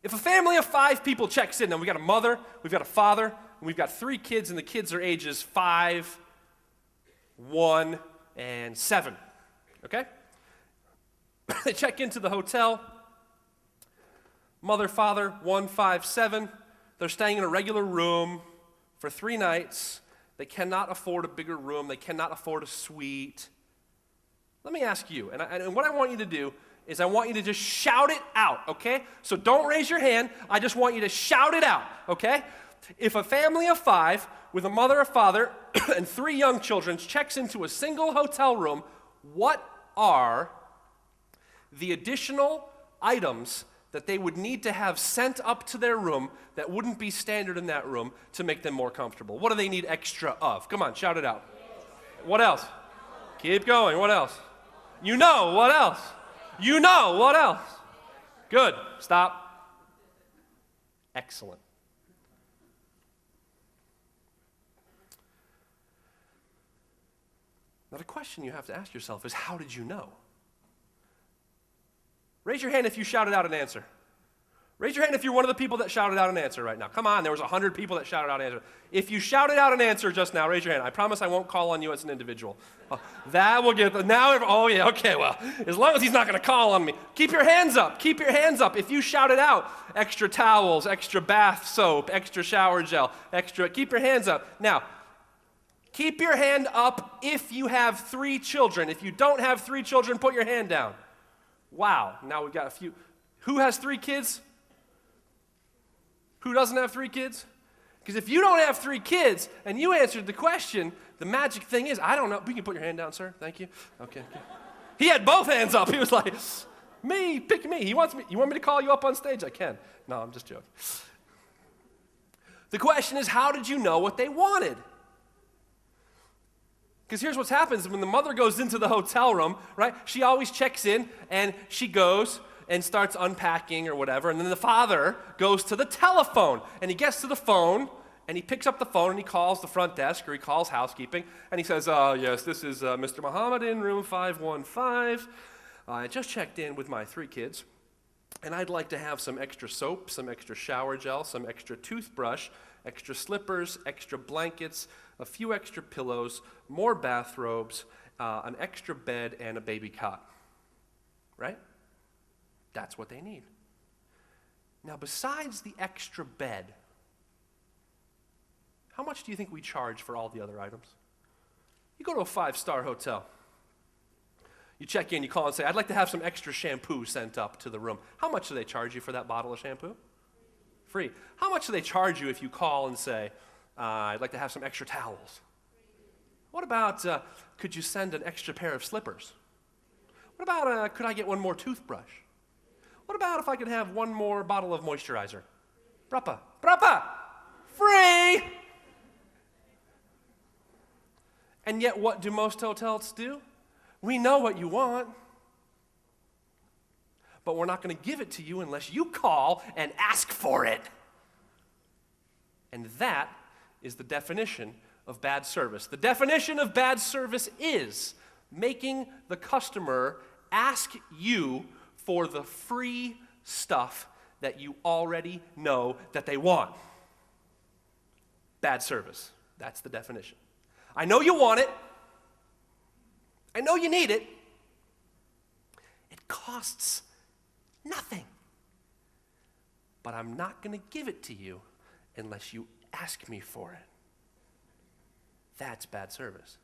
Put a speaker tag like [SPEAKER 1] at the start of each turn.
[SPEAKER 1] If a family of 5 people checks in, then we got a mother, we've got a father, and we've got 3 kids, and the kids are ages 5, 1, and 7, okay? They check into the hotel. Mother, father, 1, 5, 7. They're staying in a regular room for 3 nights. They cannot afford a bigger room. They cannot afford a suite. Let me ask you, and what I want you to do is I want you to just shout it out, okay? So don't raise your hand. I just want you to shout it out, okay? If a family of 5 with a mother, a father, and 3 young children checks into a single hotel room, what are the additional items that they would need to have sent up to their room that wouldn't be standard in that room to make them more comfortable? What do they need extra of? Come on, shout it out. What else? Keep going. What else? You know. What else? You know. What else? Good. Stop. Excellent. Now the question you have to ask yourself is, how did you know? Raise your hand if you shouted out an answer. Raise your hand if you're one of the people that shouted out an answer right now. Come on, there was 100 people that shouted out an answer. If you shouted out an answer just now, raise your hand. I promise I won't call on you as an individual. That will get, oh yeah, okay, well, as long as he's not going to call on me. Keep your hands up, keep your hands up. If you shouted out extra towels, extra bath soap, extra shower gel, keep your hands up. Now, keep your hand up if you have 3 children. If you don't have 3 children, put your hand down. Wow, now we've got a few. Who has 3 kids? Who doesn't have 3 kids? Because if you don't have 3 kids and you answered the question, the magic thing is, I don't know. You can put your hand down, sir. Thank you. Okay. He had both hands up. He was like, me, pick me. He wants me. You want me to call you up on stage? I can. No, I'm just joking. The question is, how did you know what they wanted? Because here's what happens when the mother goes into the hotel room, right? She always checks in, and she goes and starts unpacking or whatever, and then the father goes to the telephone, and he gets to the phone, and he picks up the phone, and he calls the front desk, or he calls housekeeping, and he says, yes, this is Mr. Muhammad in room 515. I just checked in with my 3 kids, and I'd like to have some extra soap, some extra shower gel, some extra toothbrush, extra slippers, extra blankets, a few extra pillows, more bathrobes, an extra bed, and a baby cot. Right? That's what they need. Now, besides the extra bed, how much do you think we charge for all the other items? You go to a 5-star hotel. You check in, you call and say, I'd like to have some extra shampoo sent up to the room. How much do they charge you for that bottle of shampoo? Free. How much do they charge you if you call and say, I'd like to have some extra towels? What about, could you send an extra pair of slippers? What about, could I get one more toothbrush? What about if I could have one more bottle of moisturizer? Brappa. Free! And yet, what do most hotels do? We know what you want, but we're not going to give it to you unless you call and ask for it. And that is the definition of bad service. The definition of bad service is making the customer ask you for the free stuff that you already know that they want. Bad service. That's the definition. I know you want it. I know you need it. It costs nothing. But I'm not going to give it to you unless you ask me for it. That's bad service.